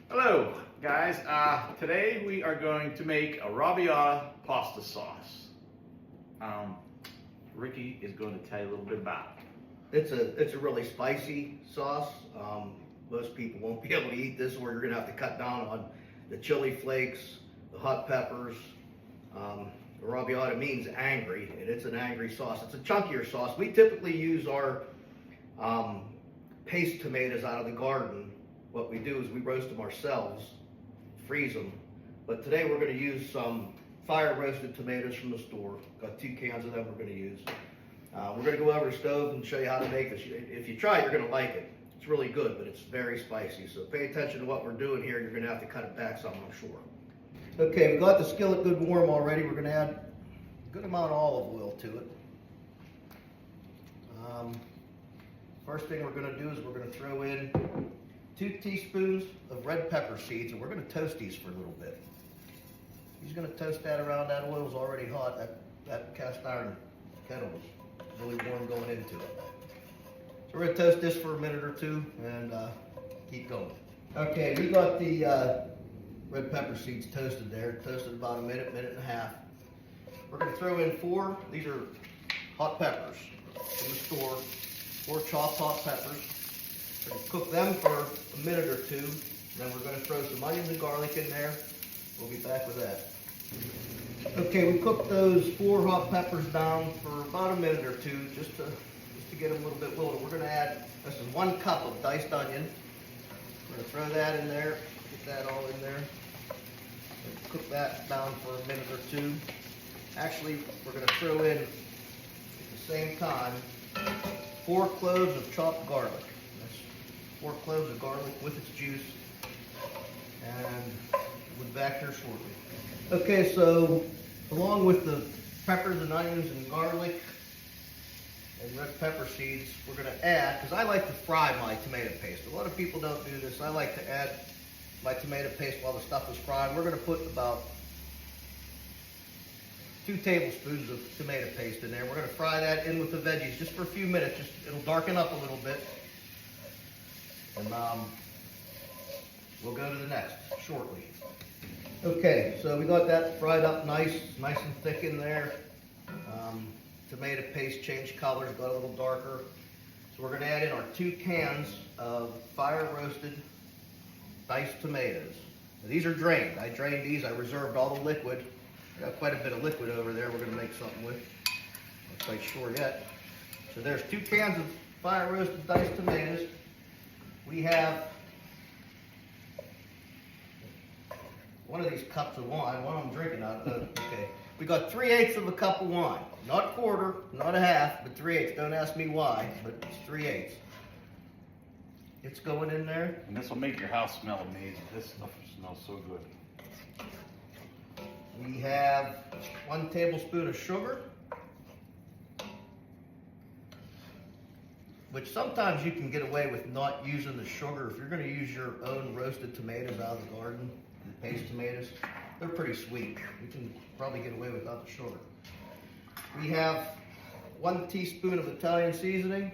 Hello guys, today we are going to make Arrabiata pasta sauce. Ricky is going to tell you a little bit about it. It's a really spicy sauce. Most people won't be able to eat this, or you're gonna have to cut down on the chili flakes, the hot peppers. Arrabiata means angry, and it's an angry sauce. It's a chunkier sauce. We typically use our paste tomatoes out of the garden. What we do is we roast them ourselves, freeze them. But today we're going to use some fire roasted tomatoes from the store. Got 2 cans of them we're going to use. We're going to go over the stove and show you how to make this. If you try it, you're going to like it. It's really good, but it's very spicy. So pay attention to what we're doing here. You're going to have to cut it back some, I'm sure. Okay, we got the skillet good warm already. We're going to add a good amount of olive oil to it. First thing we're going to do is we're going to throw in 2 teaspoons of red pepper seeds, and we're going to toast these for a little bit. He's going to toast that around. That oil's already hot. That cast iron kettle was really warm going into it. So we're going to toast this for a minute or 2 and keep going. Okay, we got the red pepper seeds toasted there. Toasted about a minute, minute and a half. We're going to throw in 4. These are hot peppers from the store. 4 chopped hot peppers. We're going to cook them for a minute or 2. Then we're going to throw some onions and garlic in there. We'll be back with that. Okay, we cooked those 4 hot peppers down for about a minute or 2, just to get them a little bit wilted. We're going to add, this is 1 cup of diced onion. We're going to throw that in there, get that all in there. Cook that down for a minute or 2. Actually, we're going to throw in, at the same time, 4 cloves of chopped garlic. That's 4 cloves of garlic with its juice. And we'll be back here shortly. Okay, so along with the peppers and onions and garlic and red pepper seeds, we're going to add, because I like to fry my tomato paste. A lot of people don't do this. I like to add my tomato paste while the stuff is fried. We're going to put about 2 tablespoons of tomato paste in there. We're going to fry that in with the veggies just for a few minutes. It'll darken up a little bit. And we'll go to the next shortly. Okay, so we got that fried up nice and thick in there. Tomato paste changed colors, got a little darker. So we're going to add in our 2 cans of fire roasted diced tomatoes. Now, these are drained. I drained these. I reserved all the liquid. I got quite a bit of liquid over there we're going to make something with. Not quite sure yet. So there's 2 cans of fire roasted diced tomatoes. We have 1 of these cups of wine. One I'm drinking out of. Okay. We got 3/8 of a cup of wine. Not a quarter, not a half, but 3/8. Don't ask me why, but it's 3/8. It's going in there. And this will make your house smell amazing. This stuff smells so good. We have 1 tablespoon of sugar, which sometimes you can get away with not using the sugar. If you're going to use your own roasted tomatoes out of the garden, the paste tomatoes, they're pretty sweet. You can probably get away without the sugar. We have 1 teaspoon of Italian seasoning.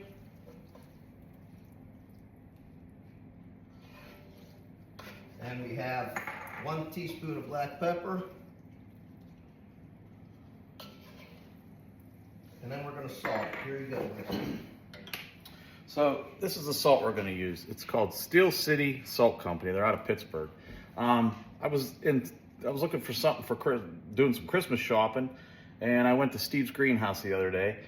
And we have 1 teaspoon of black pepper. And then we're going to salt. Here you go. So this is the salt we're going to use. It's called Steel City Salt Company. They're out of Pittsburgh. I was looking for something for doing some Christmas shopping, and I went to Steve's Greenhouse the other day,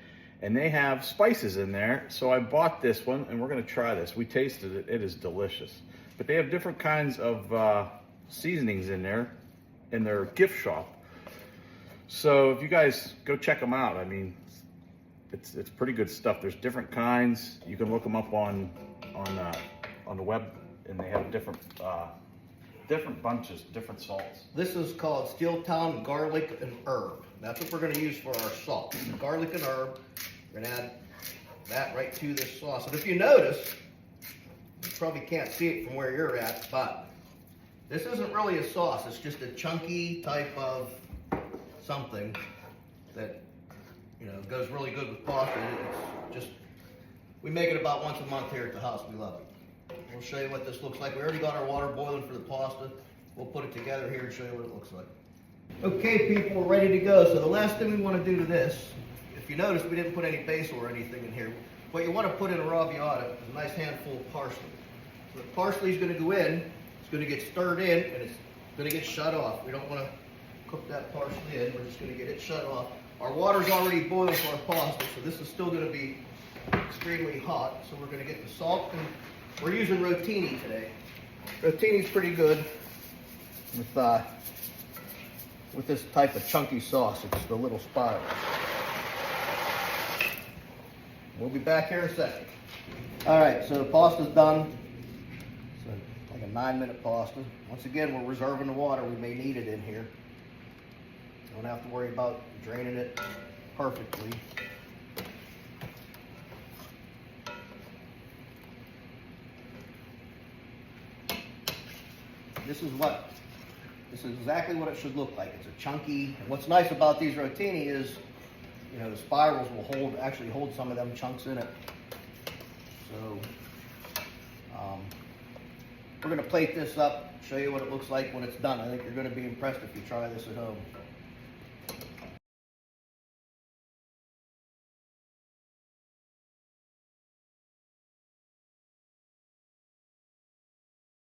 and they have spices in there. So I bought this one, and we're going to try this. We tasted it. It is delicious. But they have different kinds of seasonings in there in their gift shop. So if you guys go check them out, I mean, it's pretty good stuff. There's different kinds. You can look them up on the web, and they have different bunches, different salts. This is called Steel Town Garlic and Herb. That's what we're going to use for our salt. Garlic and herb. We're going to add that right to this sauce. And if you notice, you probably can't see it from where you're at, but this isn't really a sauce. It's just a chunky type of something that, you know, goes really good with pasta. It's just, we make it about once a month here at the house. We love it. We'll show you what this looks like. We already got our water boiling for the pasta. We'll put it together here and show you what it looks like. Okay, people, we're ready to go. So the last thing we want to do to this, if you notice, we didn't put any basil or anything in here. What you want to put in Arrabiata is a nice handful of parsley. So the parsley is going to go in, it's going to get stirred in, and it's going to get shut off. We don't want to cook that parsley in, we're just going to get it shut off. Our water's already boiling for our pasta, so this is still going to be extremely hot. So we're going to get the salt, and we're using rotini today. Rotini's pretty good with this type of chunky sauce. It's the little spirals. We'll be back here in a second. All right, so the pasta's done. It's like a 9-minute pasta. Once again, we're reserving the water. We may need it in here. Don't have to worry about draining it perfectly. This is exactly what it should look like. It's a chunky, and what's nice about these rotini is, you know, the spirals will actually hold some of them chunks in it. So, we're gonna plate this up, show you what it looks like when it's done. I think you're gonna be impressed if you try this at home.